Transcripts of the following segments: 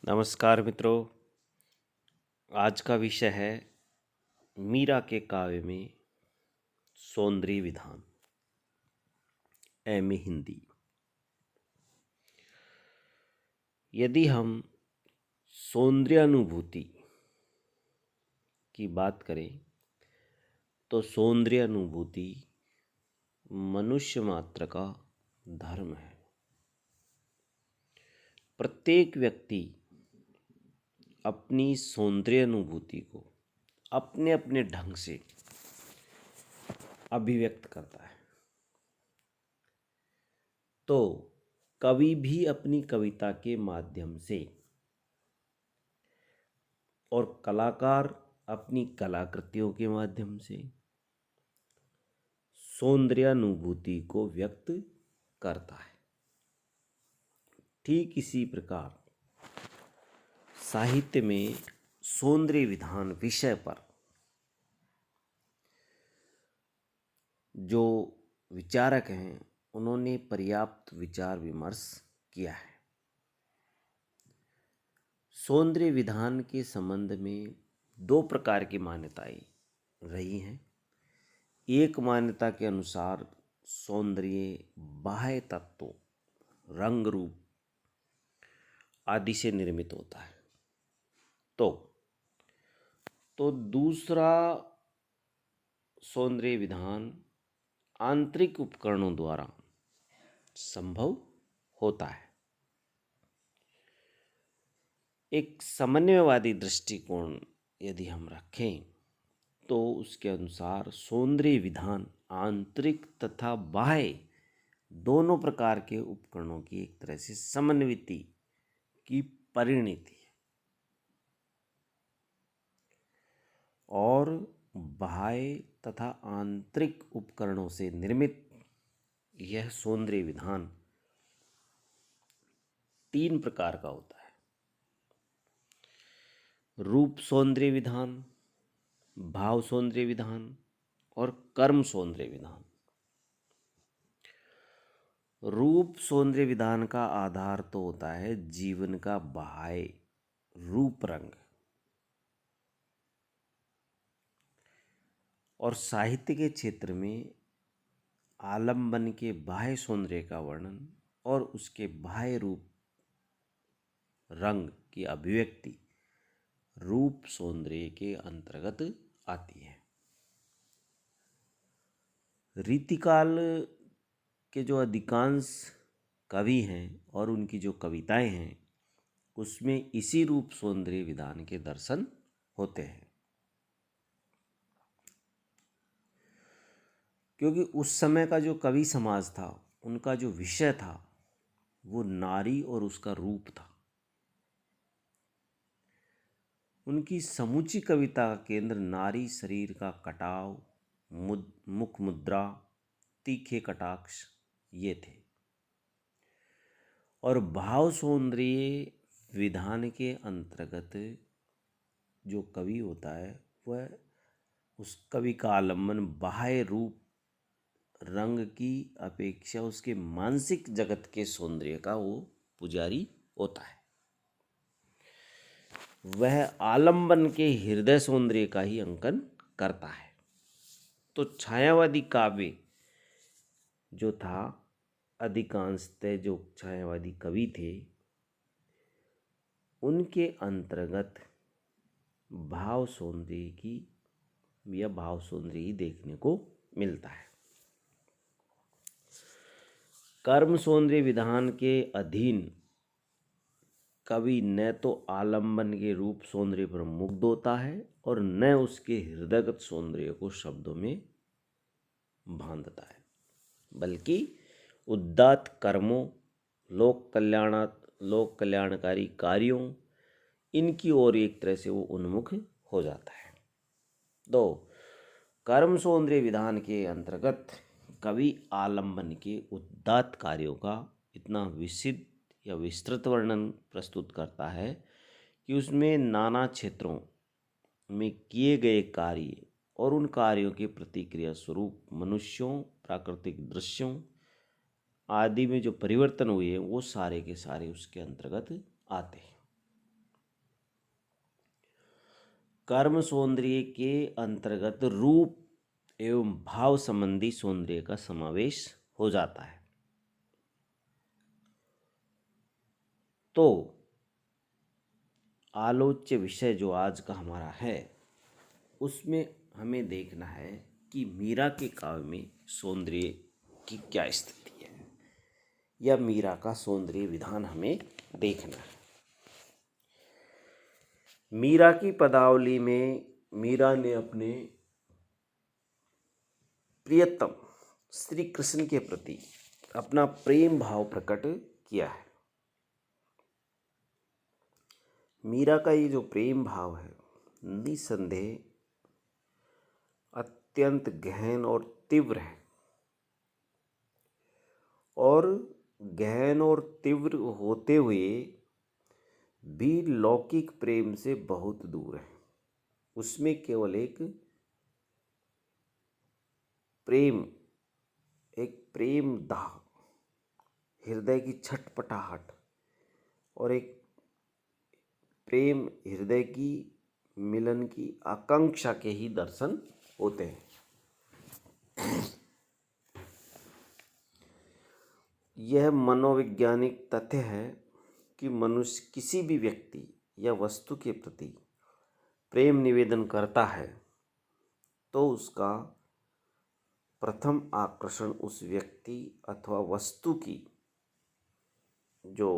नमस्कार मित्रों। आज का विषय है मीरा के काव्य में सौंदर्य विधान। M A Hindi. यदि हम सौंदर्यानुभूति की बात करें तो सौंदर्यानुभूति मनुष्य मात्र का धर्म है। प्रत्येक व्यक्ति अपनी सौंदर्यानुभूति को अपने अपने ढंग से अभिव्यक्त करता है। तो कवि भी अपनी कविता के माध्यम से और कलाकार अपनी कलाकृतियों के माध्यम से सौंदर्यानुभूति को व्यक्त करता है। ठीक इसी प्रकार साहित्य में सौंदर्य विधान विषय पर जो विचारक हैं उन्होंने पर्याप्त विचार विमर्श किया है। सौंदर्य विधान के संबंध में दो प्रकार की मान्यताएं रही हैं। एक मान्यता के अनुसार सौंदर्य बाह्य तत्वों, रंग रूप आदि से निर्मित होता है। तो दूसरा सौंदर्य विधान आंतरिक उपकरणों द्वारा संभव होता है। एक समन्वयवादी दृष्टिकोण यदि हम रखें तो उसके अनुसार सौंदर्य विधान आंतरिक तथा बाह्य दोनों प्रकार के उपकरणों की एक तरह से समन्विति की परिणति है। और बाह्य तथा आंतरिक उपकरणों से निर्मित यह सौंदर्य विधान तीन प्रकार का होता है। रूप सौंदर्य विधान, भाव सौंदर्य विधान और कर्म सौंदर्य विधान। रूप सौंदर्य विधान का आधार तो होता है जीवन का बाह्य रूप रंग, और साहित्य के क्षेत्र में आलंबन के बाह्य सौंदर्य का वर्णन और उसके बाह्य रूप रंग की अभिव्यक्ति रूप सौंदर्य के अंतर्गत आती है। रीतिकाल के जो अधिकांश कवि हैं और उनकी जो कविताएं हैं उसमें इसी रूप सौंदर्य विधान के दर्शन होते हैं, क्योंकि उस समय का जो कवि समाज था उनका जो विषय था वो नारी और उसका रूप था। उनकी समूची कविता का केंद्र नारी शरीर का कटाव, मुख मुद्रा, तीखे कटाक्ष ये थे। और भाव सौंदर्य विधान के अंतर्गत जो कवि होता है वह उस कवि का आलम्बन बाह्य रूप रंग की अपेक्षा उसके मानसिक जगत के सौंदर्य का वो पुजारी होता है। वह आलंबन के हृदय सौंदर्य का ही अंकन करता है। तो छायावादी काव्य जो था, अधिकांशतः जो छायावादी कवि थे उनके अंतर्गत भाव सौंदर्य की या भाव सौंदर्य ही देखने को मिलता है। कर्म सौंदर्य विधान के अधीन कवि न तो आलंबन के रूप सौंदर्य पर मुग्ध होता है और न उसके हृदयगत सौंदर्य को शब्दों में बांधता है, बल्कि उदात्त कर्मों, लोक कल्याणकारी कार्यों इनकी ओर एक तरह से वो उन्मुख हो जाता है। तो कर्म सौंदर्य विधान के अंतर्गत कवि आलंबन के उदात्त कार्यों का इतना विसिद्ध या विस्तृत वर्णन प्रस्तुत करता है कि उसमें नाना क्षेत्रों में किए गए कार्य और उन कार्यों के प्रतिक्रिया स्वरूप मनुष्यों, प्राकृतिक दृश्यों आदि में जो परिवर्तन हुए हैं वो सारे के सारे उसके अंतर्गत आते हैं। कर्म सौंदर्य के अंतर्गत रूप एवं भाव संबंधी सौंदर्य का समावेश हो जाता है। तो आलोच्य विषय जो आज का हमारा है उसमें हमें देखना है कि मीरा के काव्य में सौंदर्य की क्या स्थिति है, या मीरा का सौंदर्य विधान हमें देखना है। मीरा की पदावली में मीरा ने अपने प्रियतम श्री कृष्ण के प्रति अपना प्रेम भाव प्रकट किया है। मीरा का ये जो प्रेम भाव है निसंदेह अत्यंत गहन और तीव्र है, और गहन और तीव्र होते हुए भी लौकिक प्रेम से बहुत दूर है। उसमें केवल एक प्रेम दाह, हृदय की छटपटाहट और एक प्रेम हृदय की मिलन की आकांक्षा के ही दर्शन होते हैं। यह मनोवैज्ञानिक तथ्य है कि मनुष्य किसी भी व्यक्ति या वस्तु के प्रति प्रेम निवेदन करता है तो उसका प्रथम आकर्षण उस व्यक्ति अथवा वस्तु की जो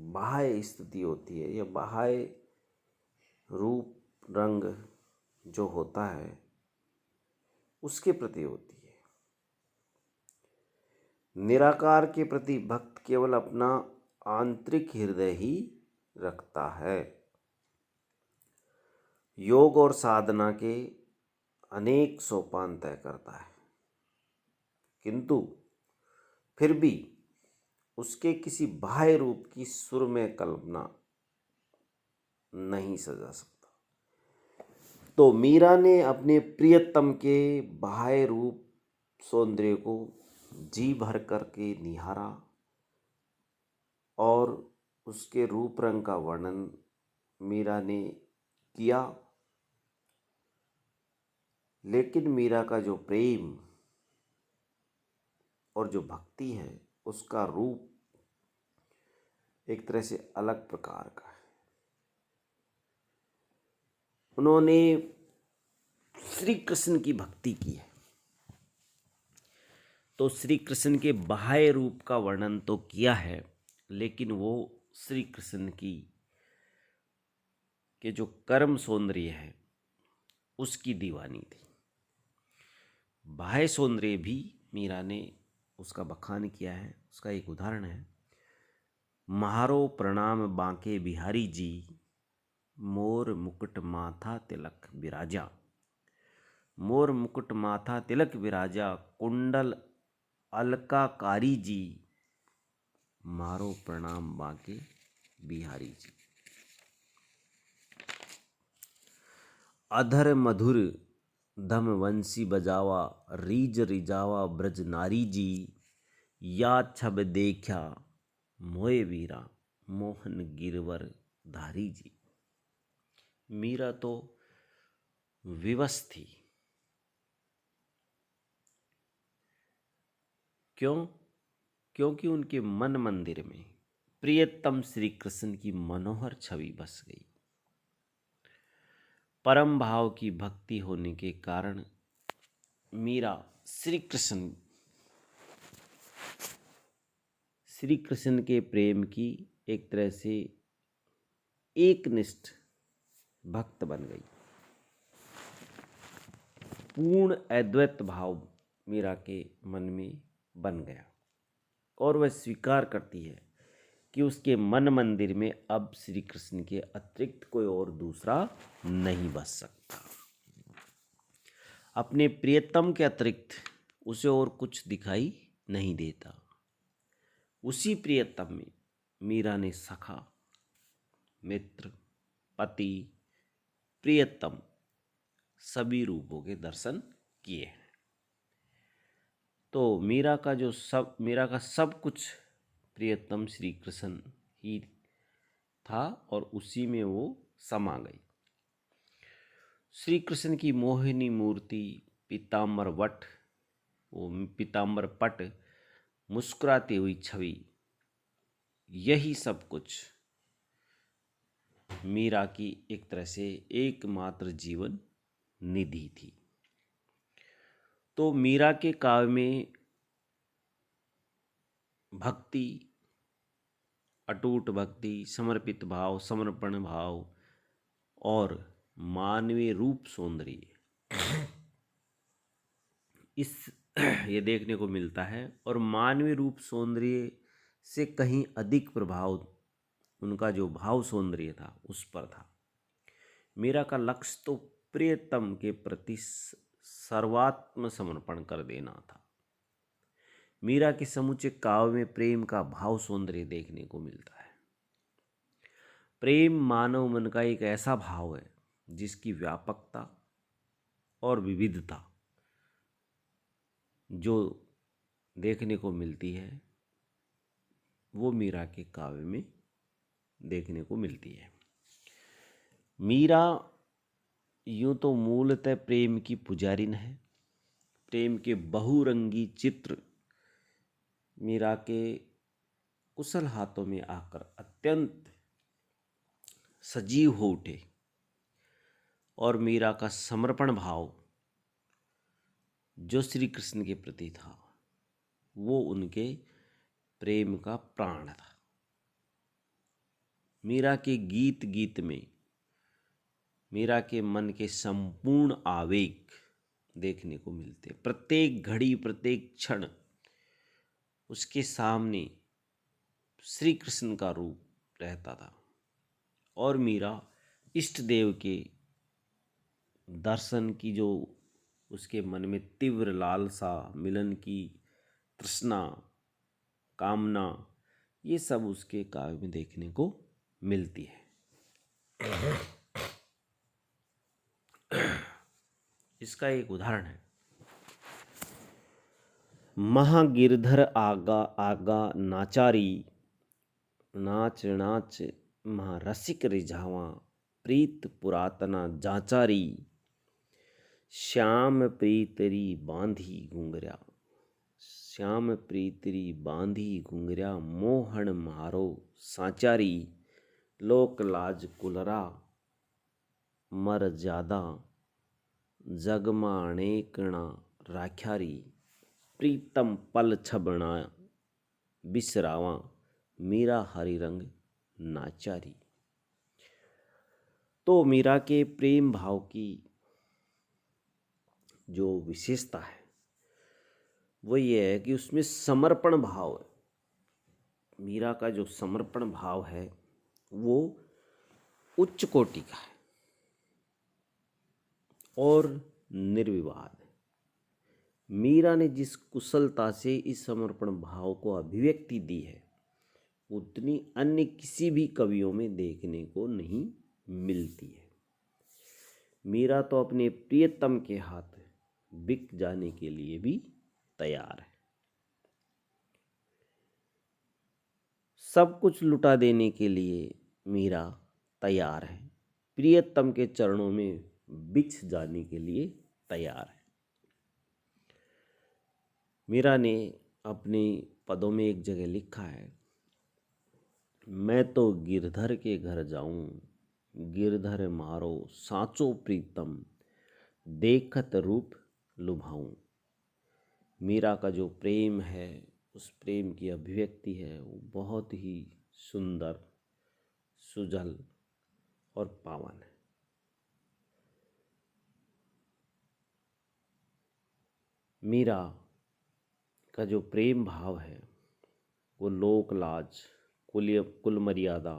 बाह्य स्थिति होती है या बाह्य रूप रंग जो होता है उसके प्रति होती है। निराकार के प्रति भक्त केवल अपना आंतरिक हृदय ही रखता है। योग और साधना के अनेक सोपान तय करता है, किंतु फिर भी उसके किसी बाह्य रूप की सुरमय कल्पना नहीं सजा सकता। तो मीरा ने अपने प्रियतम के बाह्य रूप सौंदर्य को जी भर करके निहारा और उसके रूप रंग का वर्णन मीरा ने किया, लेकिन मीरा का जो प्रेम और जो भक्ति है उसका रूप एक तरह से अलग प्रकार का है। उन्होंने श्री कृष्ण की भक्ति की है, तो श्री कृष्ण के बाह्य रूप का वर्णन तो किया है, लेकिन वो श्री कृष्ण की के जो कर्म सौंदर्य है उसकी दीवानी थी। बाह्य सौंदर्य भी मीरा ने उसका बखान किया है। उसका एक उदाहरण है, महारो प्रणाम बांके बिहारी जी, मोर मुकुट माथा तिलक विराजा। मोर मुकुट माथा तिलक विराजा, कुंडल अलकाकारी जी, मारो प्रणाम बांके बिहारी जी। अधर मधुर धम वंशी बजावा, रीज रिजावा ब्रज नारी जी, या छब देखा मोए वीरा, मोहन गिरवर धारी जी। मीरा तो विवश थी। क्यों? क्योंकि उनके मन मंदिर में प्रियतम श्री कृष्ण की मनोहर छवि बस गई। परम भाव की भक्ति होने के कारण मीरा श्री कृष्ण के प्रेम की एक तरह से एकनिष्ठ भक्त बन गई। पूर्ण अद्वैत भाव मीरा के मन में बन गया और वह स्वीकार करती है कि उसके मन मंदिर में अब श्री कृष्ण के अतिरिक्त कोई और दूसरा नहीं बस सकता। अपने प्रियतम के अतिरिक्त उसे और कुछ दिखाई नहीं देता। उसी प्रियतम में मीरा ने सखा, मित्र, पति, प्रियतम सभी रूपों के दर्शन किए हैं। तो मीरा का सब कुछ प्रियतम श्री कृष्ण ही था और उसी में वो समा गई। श्री कृष्ण की मोहिनी मूर्ति, पीताम्बर वट, वो पीताम्बर पट, मुस्कुराती हुई छवि, यही सब कुछ मीरा की एक तरह से एकमात्र जीवन निधि थी। तो मीरा के काव्य में भक्ति, अटूट भक्ति, समर्पित भाव, समर्पण भाव और मानवीय रूप सौंदर्य इस ये देखने को मिलता है। और मानवीय रूप सौंदर्य से कहीं अधिक प्रभाव उनका जो भाव सौंदर्य था उस पर था। मीरा का लक्ष्य तो प्रियतम के प्रति सर्वात्म समर्पण कर देना था। मीरा के समूचे काव्य में प्रेम का भाव सौंदर्य देखने को मिलता है। प्रेम मानव मन का एक ऐसा भाव है जिसकी व्यापकता और विविधता जो देखने को मिलती है वो मीरा के काव्य में देखने को मिलती है। मीरा यूँ तो मूलतः प्रेम की पुजारिन है। प्रेम के बहुरंगी चित्र मीरा के कुशल हाथों में आकर अत्यंत सजीव हो उठे और मीरा का समर्पण भाव जो श्री कृष्ण के प्रति था वो उनके प्रेम का प्राण था। मीरा के गीत गीत में मीरा के मन के संपूर्ण आवेग देखने को मिलते। प्रत्येक घड़ी, प्रत्येक क्षण उसके सामने श्री कृष्ण का रूप रहता था और मीरा इष्ट देव के दर्शन की जो उसके मन में तीव्र लालसा, मिलन की तृष्णा, कामना, ये सब उसके काव्य में देखने को मिलती है। इसका एक उदाहरण है, महागिरधर आगा आगा नाचारी, नाच नाच महारसिक रिझावा, प्रीत पुरातना जाचारी, श्याम प्रीतरी बांधी घुंगरा, श्याम प्रीतरी बांधी घुंगरा, मोहन मारो साचारी, लोक लाज कुलरा, मर ज्यादा, जगमा अनेकणा राख्यारी, प्रीतम पल छबना बिसरावा, मीरा हरि रंग नाचारी। तो मीरा के प्रेम भाव की जो विशेषता है वो ये है कि उसमें समर्पण भाव है। मीरा का जो समर्पण भाव है वो उच्च कोटि का है और निर्विवाद है। मीरा ने जिस कुशलता से इस समर्पण भाव को अभिव्यक्ति दी है उतनी अन्य किसी भी कवियों में देखने को नहीं मिलती है। मीरा तो अपने प्रियतम के हाथ बिक जाने के लिए भी तैयार है, सब कुछ लुटा देने के लिए मीरा तैयार है, प्रियतम के चरणों में बिछ जाने के लिए तैयार है। मीरा ने अपने पदों में एक जगह लिखा है, मैं तो गिरधर के घर जाऊं, गिरधर मारो साचो प्रीतम, देखत रूप लुभाऊं। मीरा का जो प्रेम है, उस प्रेम की अभिव्यक्ति है वो बहुत ही सुंदर, सुजल और पावन है। मीरा का जो प्रेम भाव है वो लोक लाज, कुल मर्यादा,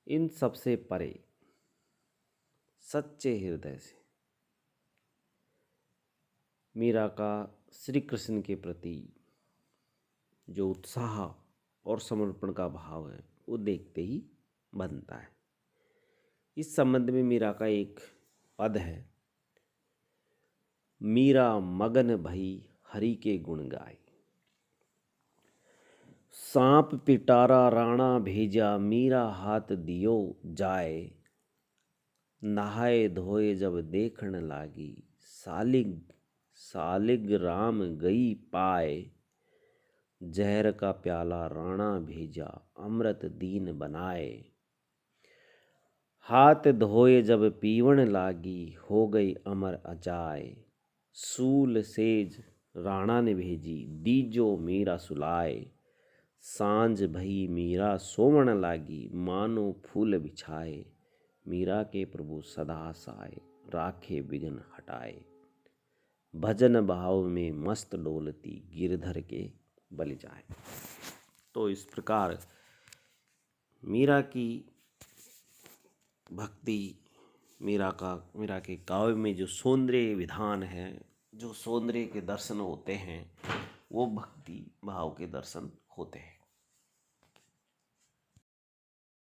इन सबसे परे सच्चे हृदय से मीरा का श्री कृष्ण के प्रति जो उत्साह और समर्पण का भाव है वो देखते ही बनता है। इस संबंध में मीरा का एक पद है, मीरा मगन भई हरि के गुण गाए, सांप पिटारा राणा भेजा, मीरा हाथ दियो जाए, नहाए धोए जब देखण लागी, सालिग सालिग राम गई पाए, जहर का प्याला राणा भेजा, अमृत दीन बनाए। हाथ धोए जब पीवण लागी, हो गई अमर अजाए, सूल सेज राणा ने भेजी, दीजो मीरा सुलाए। सांझ भई मीरा सोवण लागी, मानो फूल बिछाए, मीरा के प्रभु सदा साए, राखे बिघन हटाए। भजन भाव में मस्त डोलती, गिरधर के बल जाए। तो इस प्रकार मीरा की भक्ति, मीरा के काव्य में जो सौंदर्य विधान है, जो सौंदर्य के दर्शन होते हैं, वो भक्ति भाव के दर्शन होते हैं।